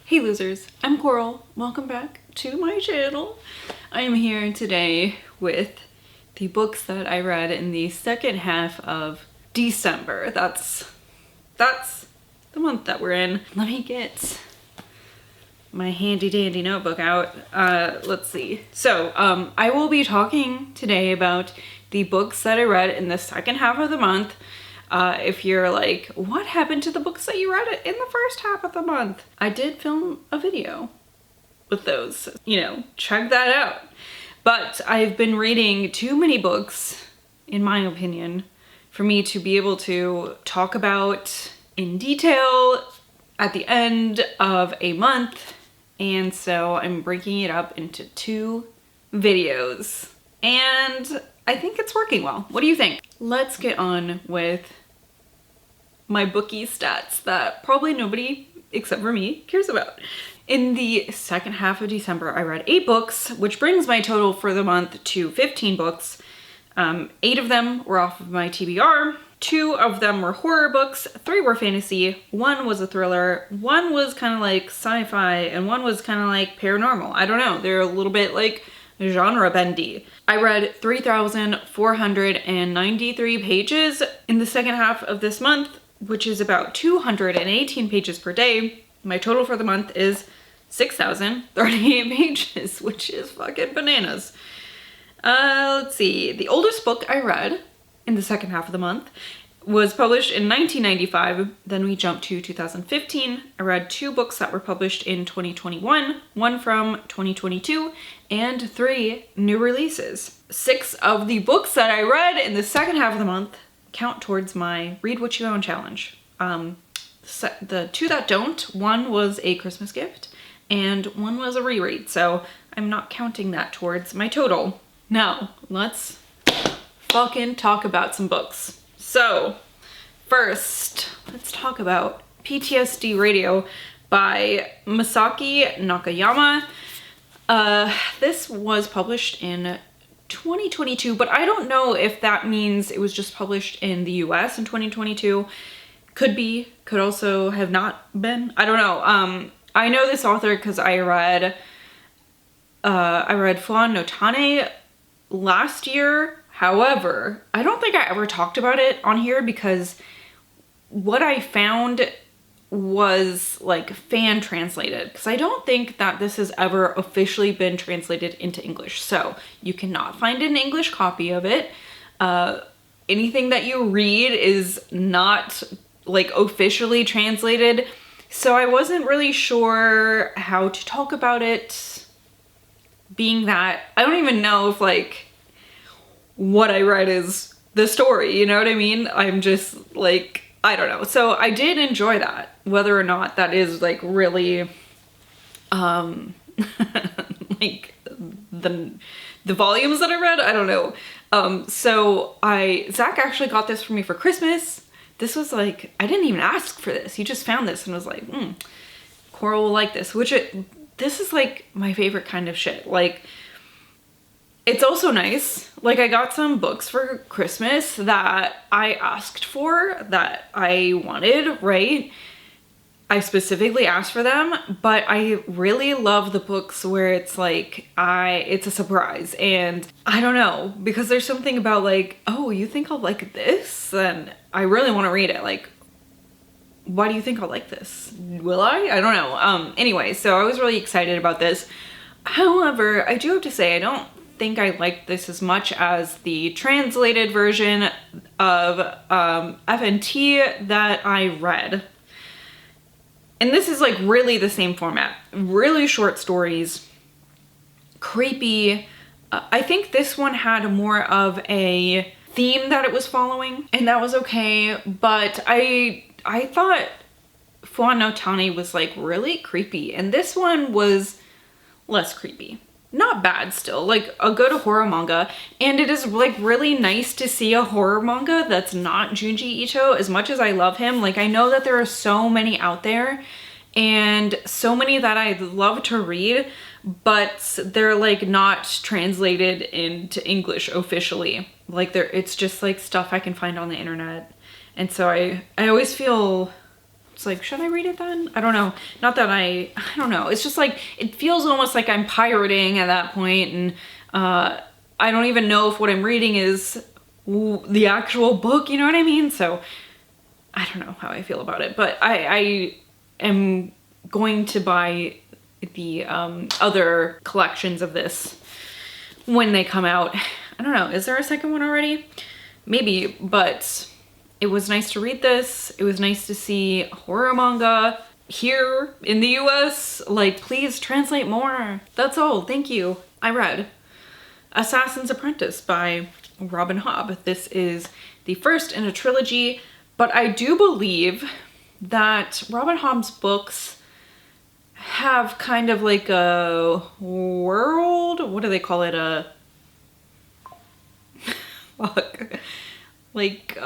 Hey losers, I'm Coral. Welcome back to my channel. I am here today with the books that I read in the second half of December. That's the month that we're in. Let me get my handy dandy notebook out. Let's see. So, I will be talking today about the books that I read in the second half of the month. If you're like, what happened to the books that you read in the first half of the month? I did film a video with those, check that out. But I've been reading too many books, in my opinion, for me to be able to talk about in detail at the end of a month. And so I'm breaking it up into 2 videos. And I think it's working well. What do you think? Let's get on with my bookie stats that probably nobody except for me cares about. In the second half of December, I read 8 books, which brings my total for the month to 15 books. 8 of them were off of my TBR. 2 of them were horror books, 3 were fantasy, 1 was a thriller, 1 was kind of like sci-fi, and 1 was kind of like paranormal. I don't know, they're a little bit like genre bendy. I read 3,493 pages in the second half of this month, which is about 218 pages per day. My total for the month is 6,038 pages, which is fucking bananas. Let's see. The oldest book I read in the second half of the month was published in 1995. Then we jumped to 2015. I read 2 books that were published in 2021, 1 from 2022, and 3 new releases. 6 of the books that I read in the second half of the month count towards my Read What You Own challenge. The 2 that don't, 1 was a Christmas gift and 1 was a reread, so I'm not counting that towards my total. Now, let's fucking talk about some books. So, first, let's talk about PTSD Radio by Masaaki Nakayama. This was published in 2022, but I don't know if that means it was just published in the US in 2022. Could be, could also have not been. I don't know. I know this author because I read Fuan no Tane last year. However, I don't think I ever talked about it on here because what I found was like fan translated, because I don't think that this has ever officially been translated into English. So you cannot find an English copy of it. Anything that you read is not like officially translated. So I wasn't really sure how to talk about it, being that I don't even know if like what I read is the story, you know what I mean? I'm just like, I don't know. So I did enjoy that, whether or not that is like really like the volumes that I read, I don't know. So Zach actually got this for me for Christmas. This was like, I didn't even ask for this. He just found this and was like, Coral will like this, this is like my favorite kind of shit. Like, it's also nice. Like, I got some books for Christmas that I asked for, that I wanted, right? I specifically asked for them, but I really love the books where it's like, it's a surprise. And I don't know, because there's something about like, oh, you think I'll like this? And I really want to read it. Like, why do you think I'll like this? Will I? I don't know. Anyway, so I was really excited about this. However, I do have to say, I don't think I liked this as much as the translated version of FNT that I read. And this is like really the same format. Really short stories, creepy. I think this one had more of a theme that it was following, and that was okay. But I thought Fuan no Tane was like really creepy, and this one was less creepy. Not bad still, like a good horror manga. And it is like really nice to see a horror manga that's not Junji Ito. As much as I love him, like I know that there are so many out there and so many that I'd love to read, but they're like not translated into English officially. Like it's just like stuff I can find on the internet. And so I always feel It's like, should I read it then? I don't know. Not that I don't know. It's just like, it feels almost like I'm pirating at that point, and I don't even know if what I'm reading is the actual book, you know what I mean? So I don't know how I feel about it, but I am going to buy the other collections of this when they come out. I don't know, is there a second one already? Maybe, but it was nice to read this. It was nice to see horror manga here in the US. Like, please translate more. That's all, thank you. I read Assassin's Apprentice by Robin Hobb. This is the first in a trilogy, but I do believe that Robin Hobb's books have kind of like a world, what do they call it? Fuck. Like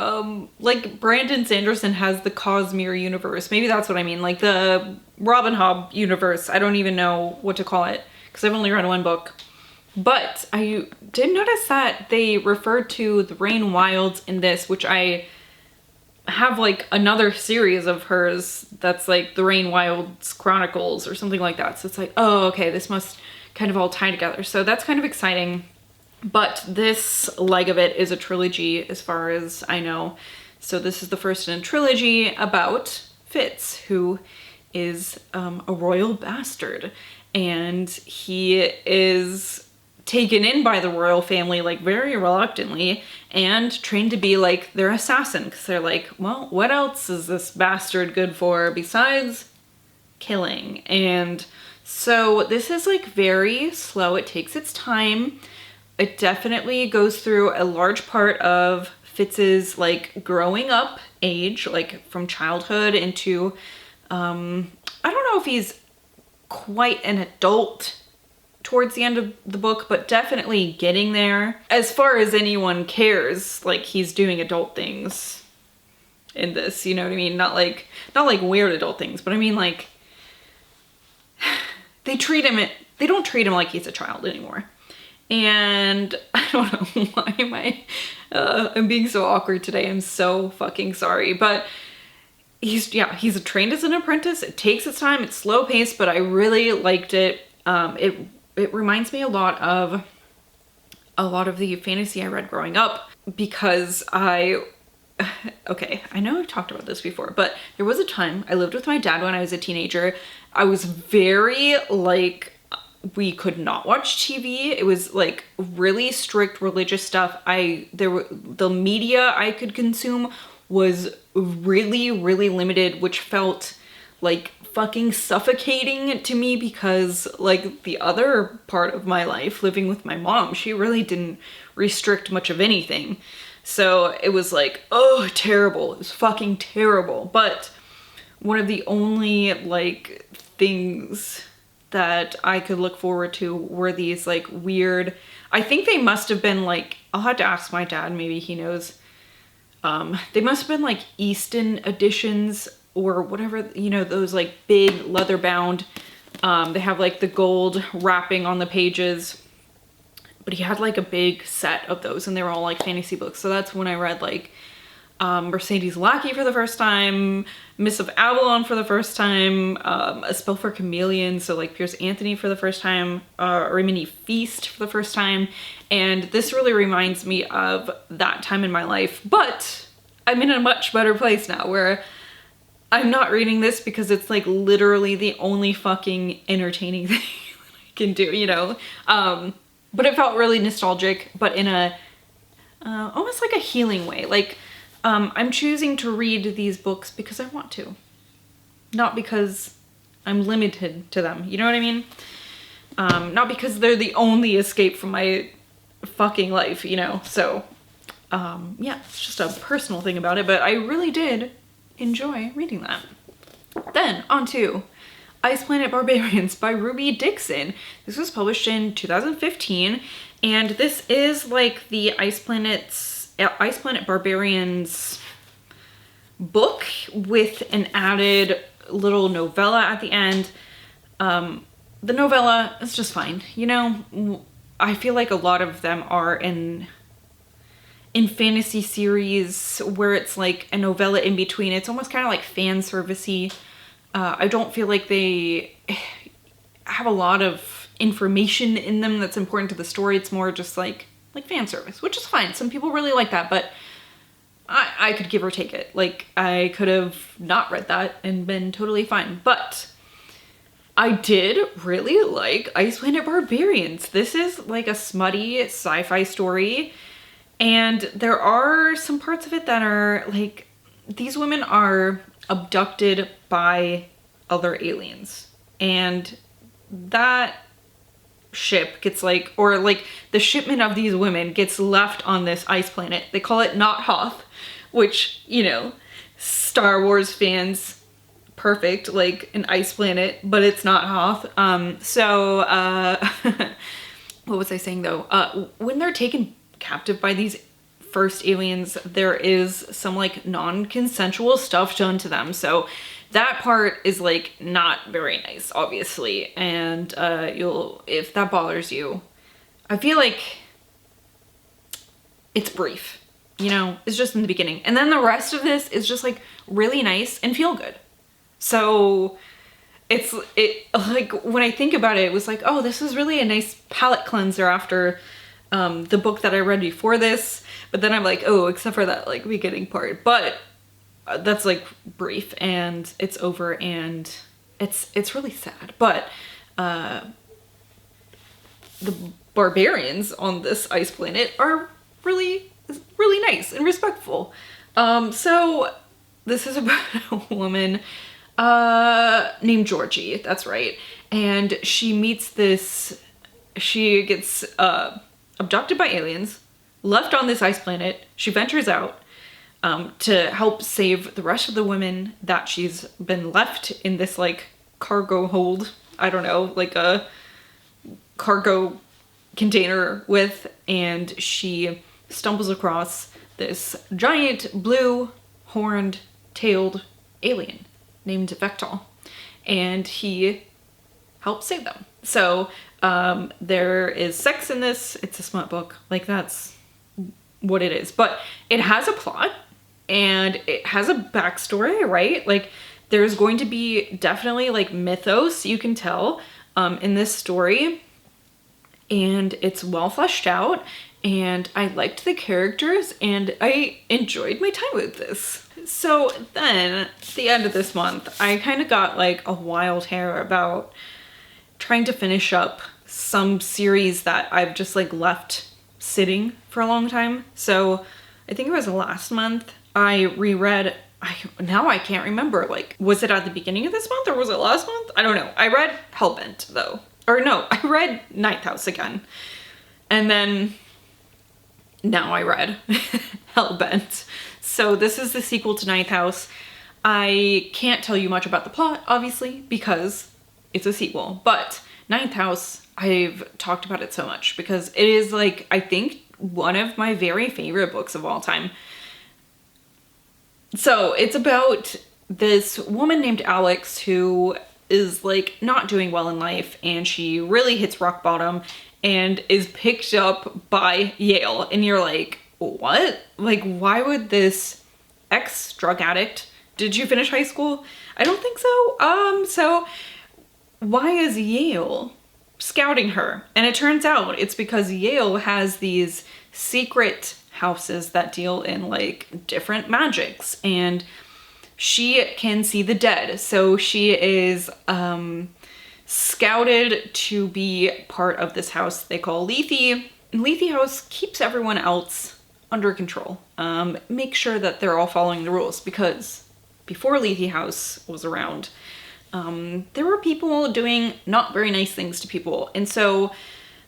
Brandon Sanderson has the Cosmere universe. Maybe that's what I mean. Like the Robin Hobb universe. I don't even know what to call it because I've only read one book. But I did notice that they referred to the Rain Wilds in this, which I have like another series of hers that's like the Rain Wilds Chronicles or something like that. So it's like, oh, okay, this must kind of all tie together. So that's kind of exciting. But this leg of it is a trilogy as far as I know. So this is the first in a trilogy about Fitz, who is a royal bastard. And he is taken in by the royal family like very reluctantly and trained to be like their assassin, because they're like, well, what else is this bastard good for besides killing? And so this is like very slow. It takes its time. It definitely goes through a large part of Fitz's like growing up age, like from childhood into I don't know if he's quite an adult towards the end of the book, but definitely getting there. As far as anyone cares, like he's doing adult things in this, you know what I mean? Not like weird adult things, but I mean like they don't treat him like he's a child anymore. And I don't know why I'm being so awkward today. I'm so fucking sorry, but he's trained as an apprentice. It takes its time. It's slow paced, but I really liked it. It reminds me a lot of the fantasy I read growing up, because okay, I know I've talked about this before, but there was a time I lived with my dad when I was a teenager. I was very like, we could not watch TV. It was like really strict religious stuff. The media I could consume was really, really limited, which felt like fucking suffocating to me, because like the other part of my life, living with my mom, she really didn't restrict much of anything. So it was like, oh, terrible. It was fucking terrible. But one of the only like things that I could look forward to were these like weird, I think they must have been like, I'll have to ask my dad, maybe he knows. They must have been like Easton editions or whatever, you know, those like big leather bound. They have like the gold wrapping on the pages, but he had like a big set of those and they were all like fantasy books. So that's when I read like Mercedes Lackey for the first time, Miss of Avalon for the first time, A Spell for Chameleon, so like Piers Anthony for the first time, Rimini Feast for the first time, and this really reminds me of that time in my life, but I'm in a much better place now where I'm not reading this because it's like literally the only fucking entertaining thing I can do, you know? But it felt really nostalgic, but in a almost like a healing way. Like, I'm choosing to read these books because I want to, not because I'm limited to them. You know what I mean? Not because they're the only escape from my fucking life, you know? So, yeah, it's just a personal thing about it, but I really did enjoy reading that. Then on to Ice Planet Barbarians by Ruby Dixon. This was published in 2015, and this is like the Ice Planet Barbarians book with an added little novella at the end. The novella is just fine. You know, I feel like a lot of them are in in fantasy series where it's like a novella in between. It's almost kind of like fan servicey. I don't feel like they have a lot of information in them that's important to the story. It's more just like fan service, which is fine. Some people really like that, but I could give or take it. Like, I could have not read that and been totally fine. But I did really like Ice Planet Barbarians. This is like a smutty sci-fi story. And there are some parts of it that are like, these women are abducted by other aliens. And that ship gets like, or like the shipment of these women gets left on this ice planet. They call it not Hoth, which, you know, Star Wars fans, perfect, like an ice planet, but it's not Hoth. What was I saying though? When they're taken captive by these first aliens, there is some like non-consensual stuff done to them. So that part is like not very nice, obviously. And if that bothers you, I feel like it's brief, you know, it's just in the beginning. And then the rest of this is just like really nice and feel good. So it like, when I think about it, it was like, oh, this is really a nice palate cleanser after the book that I read before this. But then I'm like, oh, except for that like beginning part. But that's like brief and it's over and it's really sad. But the barbarians on this ice planet are really nice and respectful. So this is about a woman named Georgie, that's right. And she gets abducted by aliens, left on this ice planet. She ventures out to help save the rest of the women that she's been left in this like cargo hold, I don't know, like a cargo container with, and she stumbles across this giant blue horned tailed alien named Vectal, and he helps save them. So there is sex in this. It's a smut book, like that's what it is, but it has a plot and it has a backstory, right? Like there's going to be definitely like mythos, you can tell, in this story, and it's well fleshed out, and I liked the characters and I enjoyed my time with this. So then at the end of this month, I kind of got like a wild hair about trying to finish up some series that I've just like left sitting for a long time. So I think it was last month I reread, now I can't remember, like, was it at the beginning of this month or was it last month? I don't know. I read Hellbent though. Or no, I read Ninth House again. And then now I read Hellbent. So this is the sequel to Ninth House. I can't tell you much about the plot, obviously, because it's a sequel. But Ninth House, I've talked about it so much because it is like, I think, one of my very favorite books of all time. So it's about this woman named Alex who is like not doing well in life, and she really hits rock bottom and is picked up by Yale. And you're like, what? Like, why would this ex-drug addict, did you finish high school? I don't think so. So why is Yale scouting her? And it turns out it's because Yale has these secret houses that deal in like different magics, and she can see the dead. So she is scouted to be part of this house they call Leigh. And Leigh House keeps everyone else under control. Make sure that they're all following the rules, because before Leigh House was around, there were people doing not very nice things to people. And so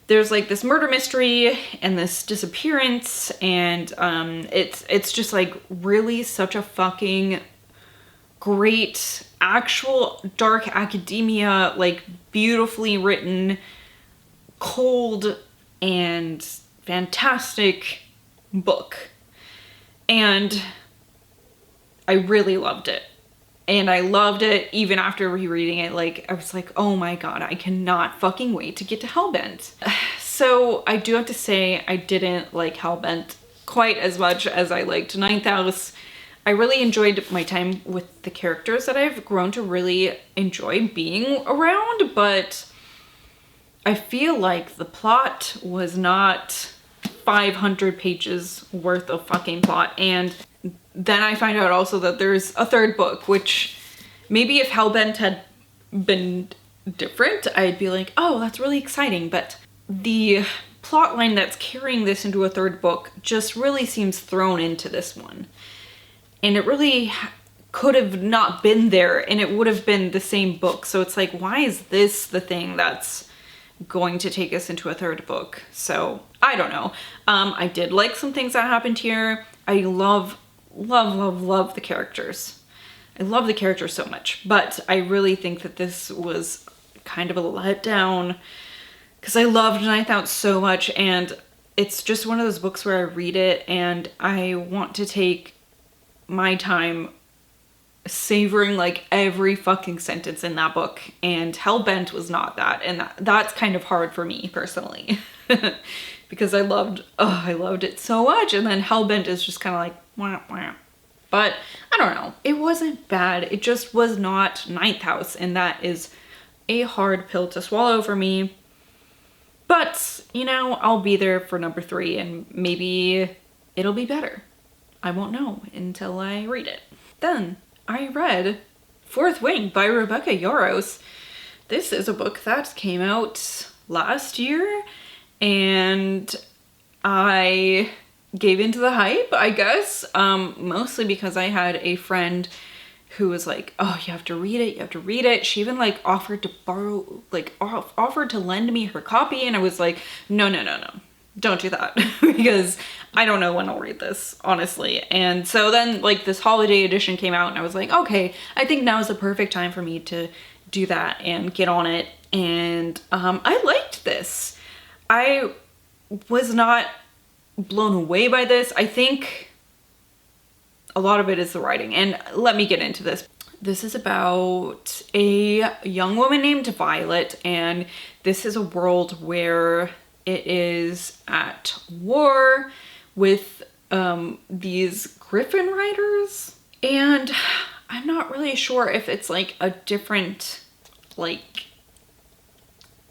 there's like this murder mystery and this disappearance, and it's just like really such a fucking great actual dark academia, like beautifully written, cold and fantastic book. And I really loved it. And I loved it even after rereading it. Like, I was like, oh my god, I cannot fucking wait to get to Hellbent. So I do have to say I didn't like Hellbent quite as much as I liked Ninth House. I really enjoyed my time with the characters that I've grown to really enjoy being around, but I feel like the plot was not 500 pages worth of fucking plot. And then I find out also that there's a third book, which maybe if Hellbent had been different, I'd be like, oh, that's really exciting. But the plot line that's carrying this into a third book just really seems thrown into this one. And it really could have not been there, and it would have been the same book. So it's like, why is this the thing that's going to take us into a third book? So I don't know. I did like some things that happened here. I love the characters. I love the characters so much, but I really think that this was kind of a letdown because I loved Ninth Out so much, and it's just one of those books where I read it and I want to take my time savoring like every fucking sentence in that book, and Hellbent was not that, and that's kind of hard for me personally because I loved it so much, and then Hellbent is just kind of like wah, wah. But I don't know, it wasn't bad, it just was not Ninth House, and that is a hard pill to swallow for me. But you know, I'll be there for number 3, and maybe it'll be better. I won't know until I read it. Then I read Fourth Wing by Rebecca Yarros. This is a book that came out last year, and I gave into the hype, I guess, mostly because I had a friend who was like, oh, you have to read it, you have to read it. She even like offered to borrow, like offered to lend me her copy, and I was like, no, don't do that because I don't know when I'll read this, honestly. And so then like this holiday edition came out, and I was like, okay, I think now is the perfect time for me to do that and get on it. And I liked this. I was not blown away by this. I think a lot of it is the writing, and let me get into this. This is about a young woman named Violet, and this is a world where it is at war with these Griffin riders, and I'm not really sure if it's like a different like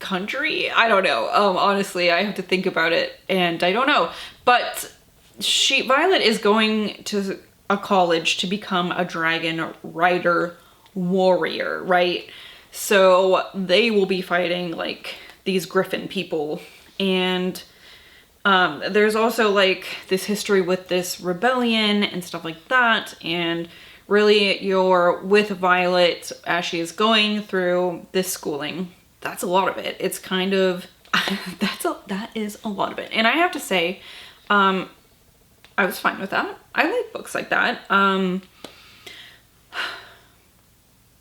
country. I don't know. Honestly, I have to think about it, and I don't know. But Violet is going to a college to become a dragon rider warrior, right? So they will be fighting like these Griffin people. And there's also like this history with this rebellion and stuff like that. And really you're with Violet as she is going through this schooling. That's a lot of it. It's kind of, that is a lot of it. And I have to say, I was fine with that. I like books like that.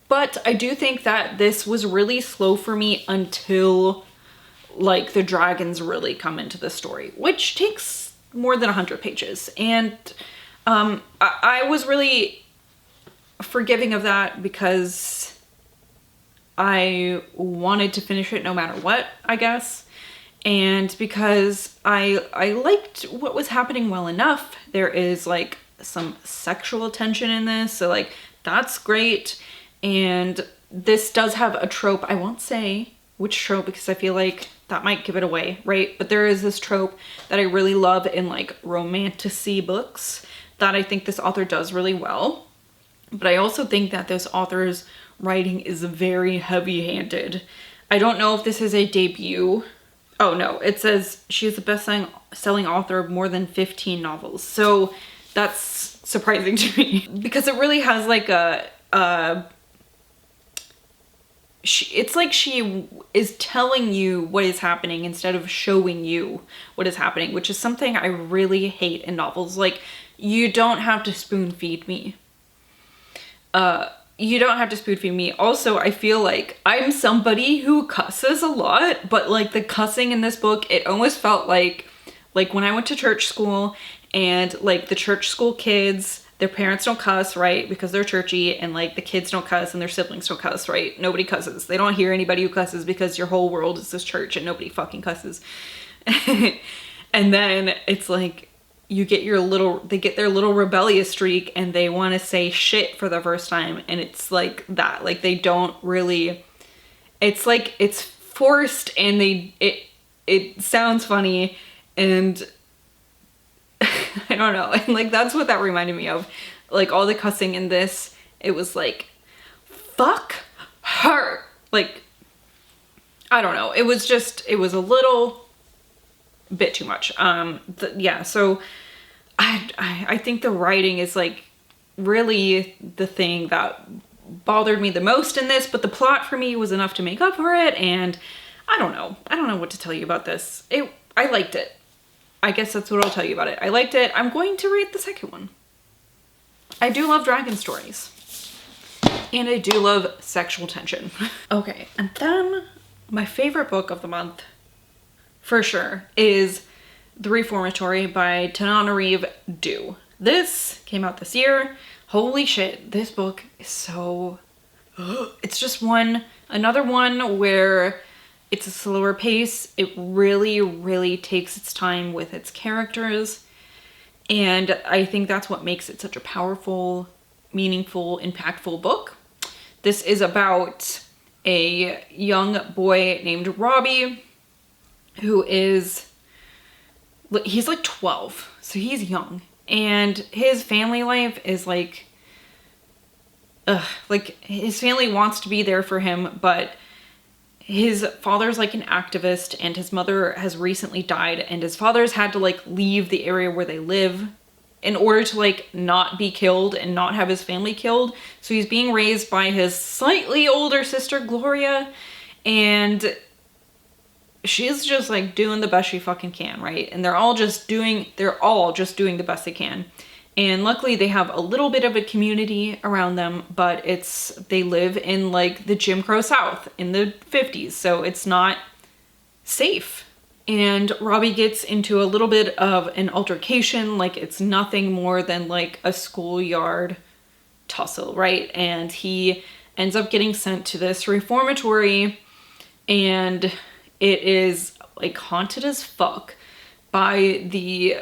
But I do think that this was really slow for me until like the dragons really come into the story, which takes more than 100 pages. And I was really forgiving of that because I wanted to finish it no matter what, I guess. And because I liked what was happening well enough. There is like some sexual tension in this, so like that's great. And this does have a trope. I won't say which trope because I feel like that might give it away, right? But there is this trope that I really love in like romantasy books that I think this author does really well. But I also think that this author's writing is very heavy-handed. I don't know if this is a debut. Oh no, it says she is the best-selling author of more than 15 novels. So that's surprising to me because it really has like it's like she is telling you what is happening instead of showing you what is happening, which is something I really hate in novels. Like, you don't have to spoon feed me. You don't have to spoon feed me. Also, I feel like I'm somebody who cusses a lot, but like the cussing in this book, it almost felt like when I went to church school and like the church school kids, their parents don't cuss, right? Because they're churchy, and like the kids don't cuss and their siblings don't cuss, right? Nobody cusses. They don't hear anybody who cusses because your whole world is this church and nobody fucking cusses. And then it's like they get their little rebellious streak and they want to say shit for the first time. And it's like that. Like they don't really, it's like it's forced and it sounds funny and I don't know. And like, that's what that reminded me of. Like all the cussing in this, it was like, fuck her. Like, I don't know. It was a little bit too much. Yeah, so I think the writing is like really the thing that bothered me the most in this, but the plot for me was enough to make up for it, and I don't know what to tell you about this. I liked it. I guess that's what I'll tell you about it. I liked it. I'm going to read the second one. I do love dragon stories. And I do love sexual tension. Okay, and then my favorite book of the month, for sure, is The Reformatory by Tananarive Due. This came out this year. Holy shit, this book is so... It's just another one where it's a slower pace. It really, really takes its time with its characters. And I think that's what makes it such a powerful, meaningful, impactful book. This is about a young boy named Robbie who he's like 12, so he's young. And his family life is like his family wants to be there for him, but his father's like an activist and his mother has recently died and his father's had to like leave the area where they live in order to like not be killed and not have his family killed. So he's being raised by his slightly older sister, Gloria, and she's just like doing the best she fucking can, right? And they're all just doing the best they can. And luckily they have a little bit of a community around them, but they live in like the Jim Crow South in the 50s, so it's not safe. And Robbie gets into a little bit of an altercation, like it's nothing more than like a schoolyard tussle, right? And he ends up getting sent to this reformatory, and it is like haunted as fuck by the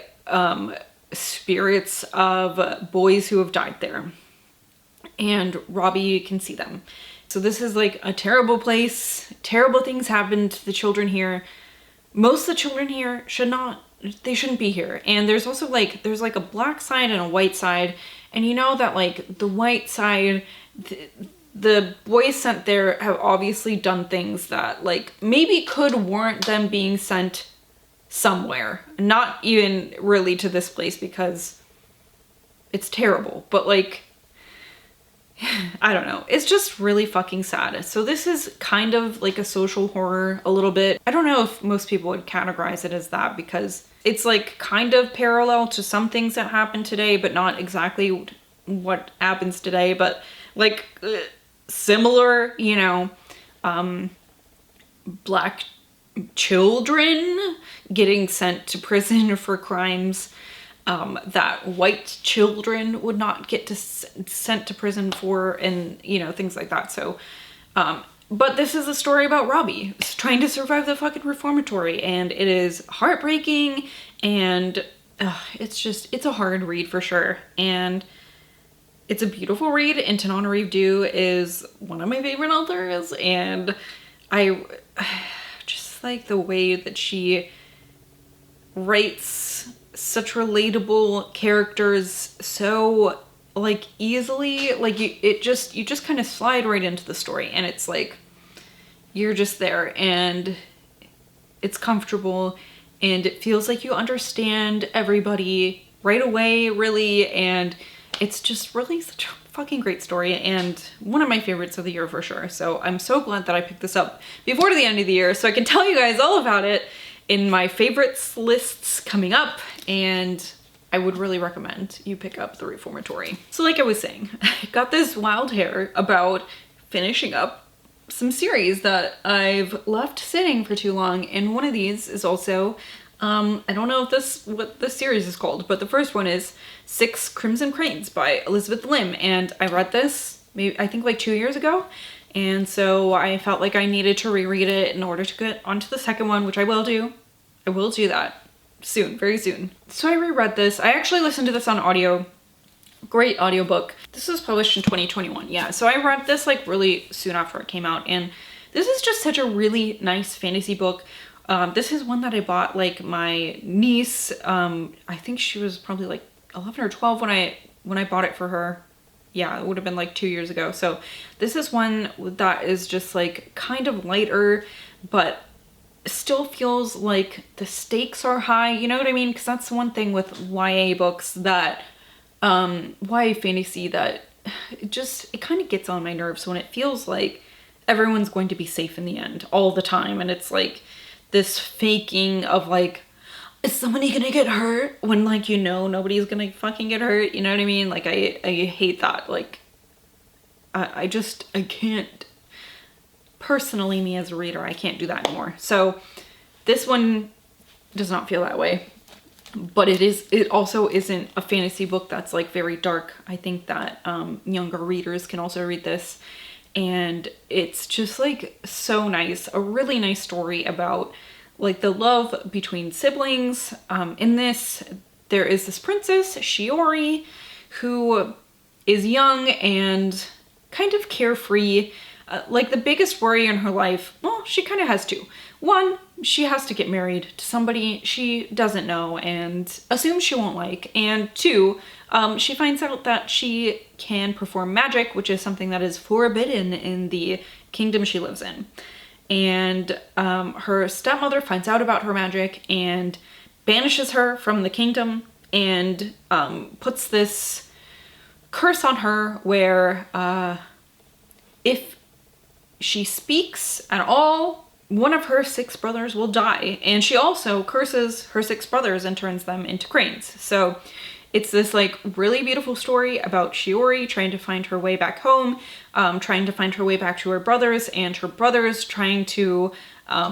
spirits of boys who have died there. And Robbie can see them. So this is like a terrible place. Terrible things happen to the children here. Most of the children here shouldn't be here. And there's also like, there's like a black side and a white side. And you know that like the white side, the boys sent there have obviously done things that like maybe could warrant them being sent somewhere. Not even really to this place because it's terrible. But like, I don't know. It's just really fucking sad. So this is kind of like a social horror a little bit. I don't know if most people would categorize it as that because it's like kind of parallel to some things that happen today, but not exactly what happens today, but like similar, you know, black children getting sent to prison for crimes that white children would not get sent to prison for, and you know, things like that. So but this is a story about Robbie trying to survive the fucking reformatory, and it is heartbreaking, and it's a hard read for sure, and it's a beautiful read. And Tananarive Due is one of my favorite authors, and I just like the way that she writes such relatable characters so like easily. Like you just kind of slide right into the story, and it's like you're just there, and it's comfortable, and it feels like you understand everybody right away, really, and it's just really such a fucking great story, and one of my favorites of the year for sure. So I'm so glad that I picked this up before the end of the year so I can tell you guys all about it in my favorites lists coming up, and I would really recommend you pick up The Reformatory. So like I was saying, I got this wild hair about finishing up some series that I've left sitting for too long, and one of these is also, I don't know if what this series is called, but the first one is 6 Crimson Cranes by Elizabeth Lim, and I read this maybe I think like 2 years ago, and so I felt like I needed to reread it in order to get onto the second one, which I will do. I will do that. soon, very soon. So I reread this. I actually listened to this on audio. Great audiobook. This was published in 2021. Yeah, so I read this like really soon after it came out, and this is just such a really nice fantasy book. This is one that I bought like my niece. I think she was probably like 11 or 12 when I bought it for her. Yeah, it would have been like 2 years ago. So this is one that is just like kind of lighter, but still feels like the stakes are high. You know what I mean? Because that's one thing with YA books that YA fantasy that it kind of gets on my nerves when it feels like everyone's going to be safe in the end all the time, and it's like this faking of like, is somebody gonna get hurt when like nobody's gonna fucking get hurt, you know what I mean? Like I hate that. Like I can't, personally, me as a reader, I can't do that anymore. So this one does not feel that way. But it also isn't a fantasy book that's like very dark. I think that younger readers can also read this, and it's just like so nice. A really nice story about like the love between siblings. In this, there is this princess, Shiori, who is young and kind of carefree. Like the biggest worry in her life, well, she kind of has two. One, she has to get married to somebody she doesn't know and assumes she won't like. And two, she finds out that she can perform magic, which is something that is forbidden in the kingdom she lives in. And her stepmother finds out about her magic and banishes her from the kingdom and puts this curse on her where if she speaks at all, one of her 6 brothers will die. And she also curses her 6 brothers and turns them into cranes. So it's this like really beautiful story about Shiori trying to find her way back home, trying to find her way back to her brothers, and her brothers trying to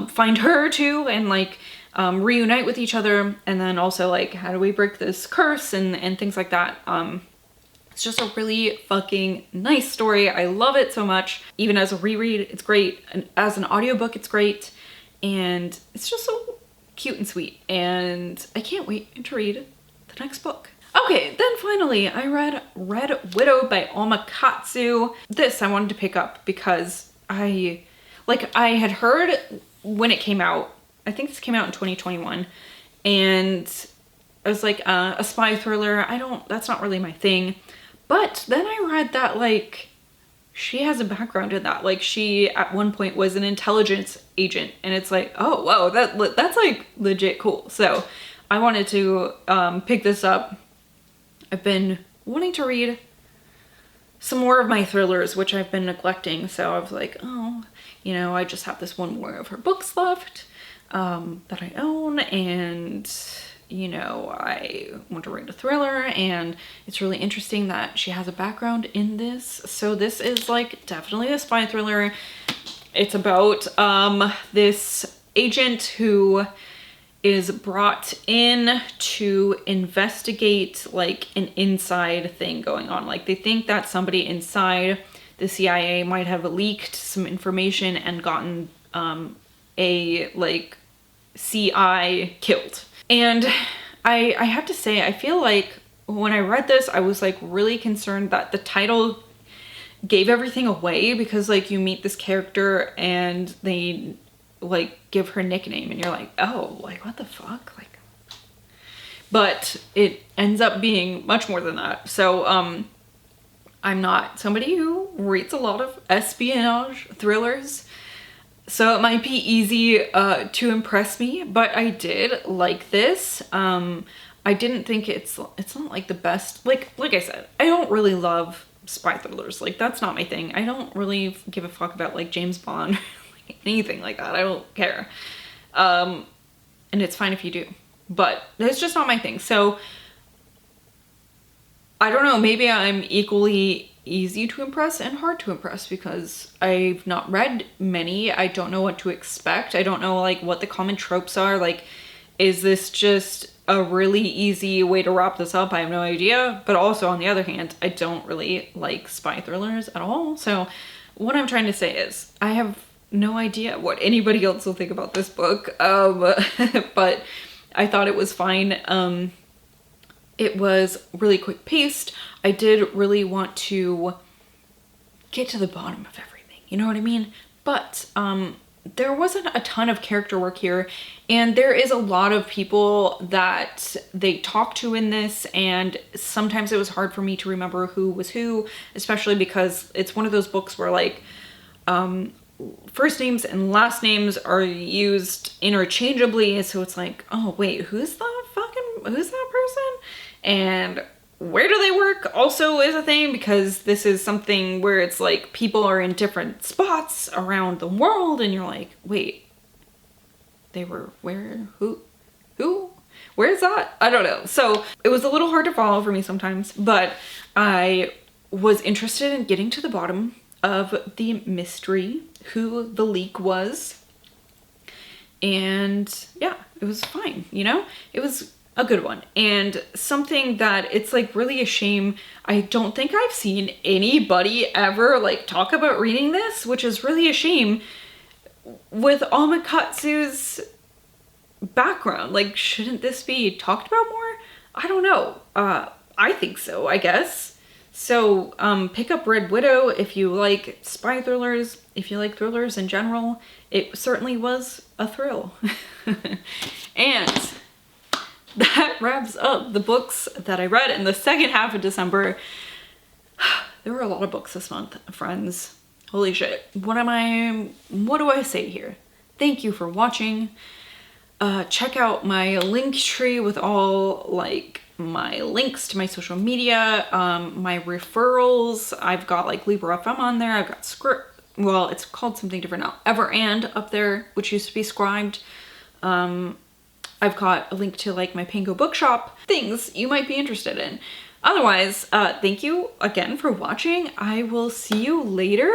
find her too and like reunite with each other. And then also like, how do we break this curse and things like that. It's just a really fucking nice story. I love it so much. Even as a reread, it's great. And as an audiobook, it's great. And it's just so cute and sweet. And I can't wait to read the next book. Okay, then finally, I read Red Widow by Alma Katsu. This I wanted to pick up because I had heard when it came out. I think this came out in 2021. And I was like, a spy thriller. That's not really my thing. But then I read that, like, she has a background in that. Like, she, at one point, was an intelligence agent. And it's like, oh, whoa, that's, like, legit cool. So I wanted to pick this up. I've been wanting to read some more of my thrillers, which I've been neglecting. So I was like, oh, I just have this one more of her books left that I own. And I want to read a thriller, and it's really interesting that she has a background in this. So this is like definitely a spy thriller. It's about this agent who is brought in to investigate like an inside thing going on. Like they think that somebody inside the CIA might have leaked some information and gotten a like CI killed. And I have to say, I feel like when I read this, I was like really concerned that the title gave everything away, because like you meet this character and they like give her nickname and you're like, oh, like what the fuck? Like, but it ends up being much more than that. So I'm not somebody who reads a lot of espionage thrillers, so it might be easy to impress me, but I did like this. I didn't think it's not like the best, like I said, I don't really love spy thrillers. Like that's not my thing. I don't really give a fuck about like James Bond, like, anything like that. I don't care. And it's fine if you do, but it's just not my thing. So I don't know, maybe I'm equally easy to impress and hard to impress because I've not read many. I don't know what to expect. I don't know like what the common tropes are. Like, is this just a really easy way to wrap this up? I have no idea. But also on the other hand, I don't really like spy thrillers at all. So what I'm trying to say is I have no idea what anybody else will think about this book. But I thought it was fine. It was really quick paced. I did really want to get to the bottom of everything, you know what I mean? But there wasn't a ton of character work here, and there is a lot of people that they talk to in this, and sometimes it was hard for me to remember who was who, especially because it's one of those books where like first names and last names are used interchangeably, so it's like, oh wait, who's that person? And where do they work also is a thing, because this is something where it's like people are in different spots around the world and you're like, wait, they were where? Who? Where's that? I don't know. So it was a little hard to follow for me sometimes, but I was interested in getting to the bottom of the mystery, who the leak was. And yeah, it was fine, you know? It was a good one, and something that it's like really a shame. I don't think I've seen anybody ever like talk about reading this, which is really a shame with Alma Katsu's background. Like, shouldn't this be talked about more? I don't know. I think so, I guess. So pick up Red Widow if you like spy thrillers, if you like thrillers in general. It certainly was a thrill. And that wraps up the books that I read in the second half of December. There were a lot of books this month, friends. Holy shit. What do I say here? Thank you for watching. Check out my link tree with all like my links to my social media, my referrals. I've got like Libra FM on there. I've got Script. Well, it's called something different now. Ever and up there, which used to be Scribed. I've got a link to like my Pango bookshop, things you might be interested in. Otherwise, thank you again for watching. I will see you later.